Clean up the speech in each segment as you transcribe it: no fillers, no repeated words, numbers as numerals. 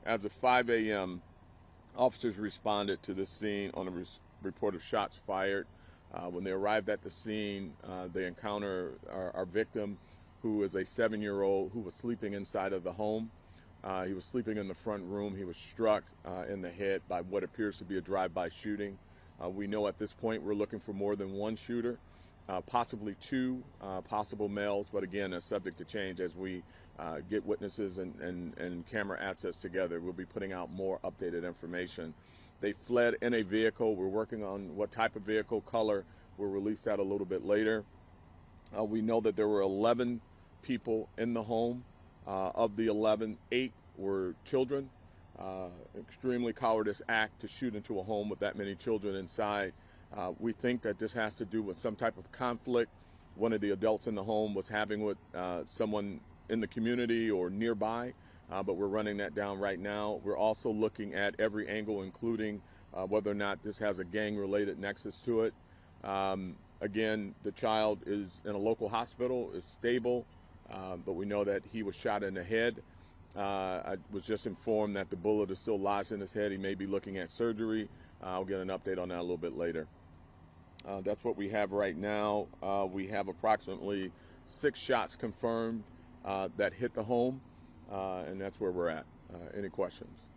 As of 5 a.m., officers responded to the scene on a report of shots fired. When they arrived at the scene, they encountered our victim, who is a 7-year-old who was sleeping inside of the home. He was sleeping in the front room. He was struck in the head by what appears to be a drive-by shooting. We know at this point we're looking for more than one shooter, possibly two possible males, but again, that's subject to change as we get witnesses and camera access together. We'll be putting out more updated information. They fled in a vehicle. We're working on what type of vehicle, color. We'll release that a little bit later. We know that there were 11 people in the home. Of the 11, 8 were children. Extremely cowardice act to shoot into a home with that many children inside. We think that this has to do with some type of conflict one of the adults in the home was having with someone in the community or nearby, but we're running that down right now. We're also looking at every angle, including whether or not this has a gang-related nexus to it. Again, the child is in a local hospital, is stable, but we know that he was shot in the head. I was just informed that the bullet is still lodged in his head. He may be looking at surgery. I'll get an update on that a little bit later. That's what we have right now. We have approximately 6 shots confirmed that hit the home, and that's where we're at. Any questions?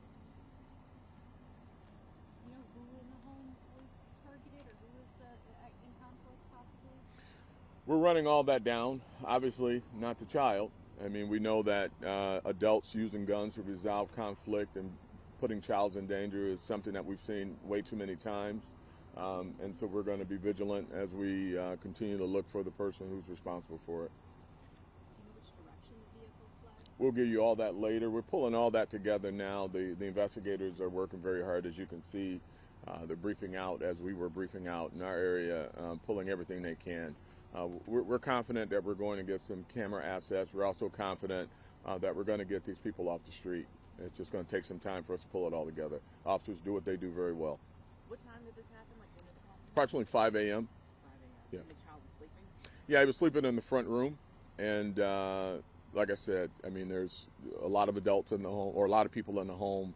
You know who in the home was targeted, or who was in conflict possibly? We're running all that down. Obviously, not the child. I mean, we know that adults using guns to resolve conflict and putting children in danger is something that we've seen way too many times. And so we're going to be vigilant as we continue to look for the person who's responsible for it. Do you know which direction the vehicle fled? We'll give you all that later. We're pulling all that together now. The investigators are working very hard, as you can see. They're briefing out as we were briefing out in our area, pulling everything they can. We're confident that we're going to get some camera assets. We're also confident that we're going to get these people off the street. It's just going to take some time for us to pull it all together. Officers do what they do very well. What time did this happen? Like when did the call? Approximately 5 a.m. 5 a.m. Yeah. And the child was sleeping? Yeah, he was sleeping in the front room. And like I said, I mean, there's a lot of adults in the home, or a lot of people in the home,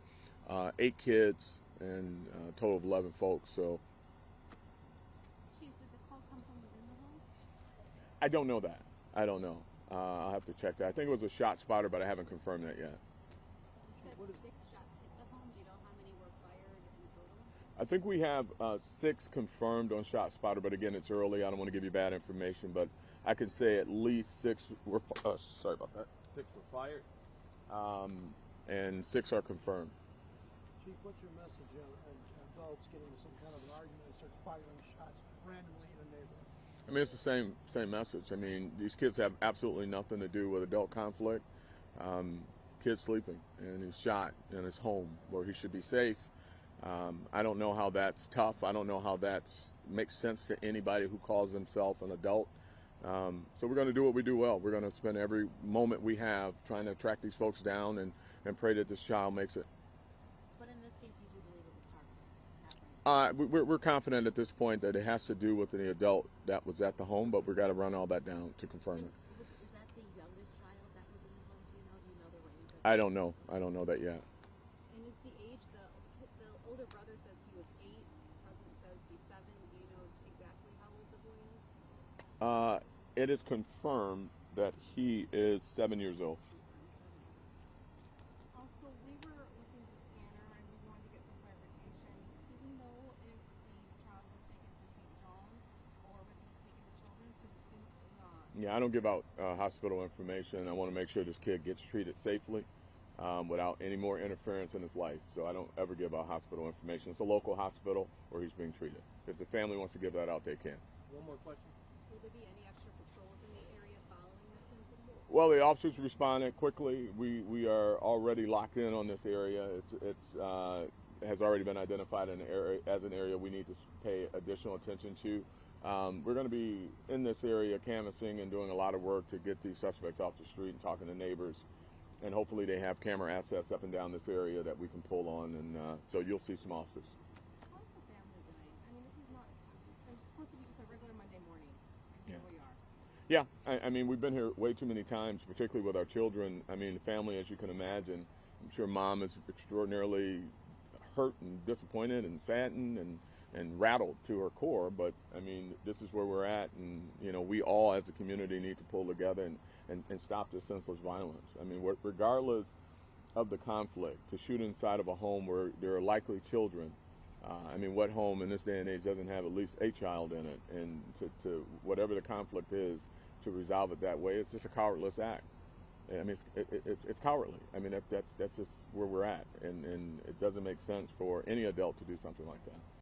8 kids and a total of 11 folks. So Chief, did the call come from within the home? I don't know that. I don't know. I'll have to check that. I think it was a shot spotter, but I haven't confirmed that yet. You said 6 shots hit the home. Do you know how many were fired in total? I think we have 6 confirmed on shot spotter, but again, it's early. I don't want to give you bad information, but I can say at least 6 were, sorry about that, 6 were fired, and 6 are confirmed. Chief, what's your message on adults getting into some kind of an argument and start firing shots randomly in a neighborhood? I mean, it's the same message. I mean, these kids have absolutely nothing to do with adult conflict. Kid sleeping, and he's shot in his home where he should be safe. I don't know how that's tough. I don't know how that makes sense to anybody who calls themselves an adult. So we're going to do what we do well. We're going to spend every moment we have trying to track these folks down and pray that this child makes it. But in this case, you do believe it was targeted? We're confident at this point that it has to do with the adult that was at the home, but we've got to run all that down to confirm it. Is that the youngest child that was in the home? Do you know? Do you know the range of I don't know. I don't know that yet. And is the age, the older brother says he was 8, cousin says he's 7. Do you know exactly how old the boy is? It is confirmed that he is 7 years old. Also, we were listening to Scanner and we wanted to get some clarification. Do we know if the child was taken to St. John or was he taken to Children's? Because it seems not. Yeah, I don't give out hospital information. I want to make sure this kid gets treated safely without any more interference in his life. So I don't ever give out hospital information. It's a local hospital where he's being treated. If the family wants to give that out, they can. One more question. Will there be any extra patrols in the area following this incident? Well, the officers responded quickly. We are already locked in on this area. It's has already been identified in the area as an area we need to pay additional attention to. We're going to be in this area canvassing and doing a lot of work to get these suspects off the street and talking to neighbors. And hopefully they have camera access up and down this area that we can pull on. And so you'll see some officers. How's the family doing? I mean, this is not, it's supposed to be just a regular Monday morning. And here we are. Yeah, I mean, we've been here way too many times, particularly with our children. I mean, the family, as you can imagine, I'm sure mom is extraordinarily hurt and disappointed and saddened and rattled to her core. But I mean, this is where we're at, and we all as a community need to pull together and stop this senseless violence. I mean, regardless of the conflict, to shoot inside of a home where there are likely children. I mean, what home in this day and age doesn't have at least a child in it? And to whatever the conflict is, to resolve it that way, it's just a cowardless act. I mean, it's cowardly. I mean, that's just where we're at, and it doesn't make sense for any adult to do something like that.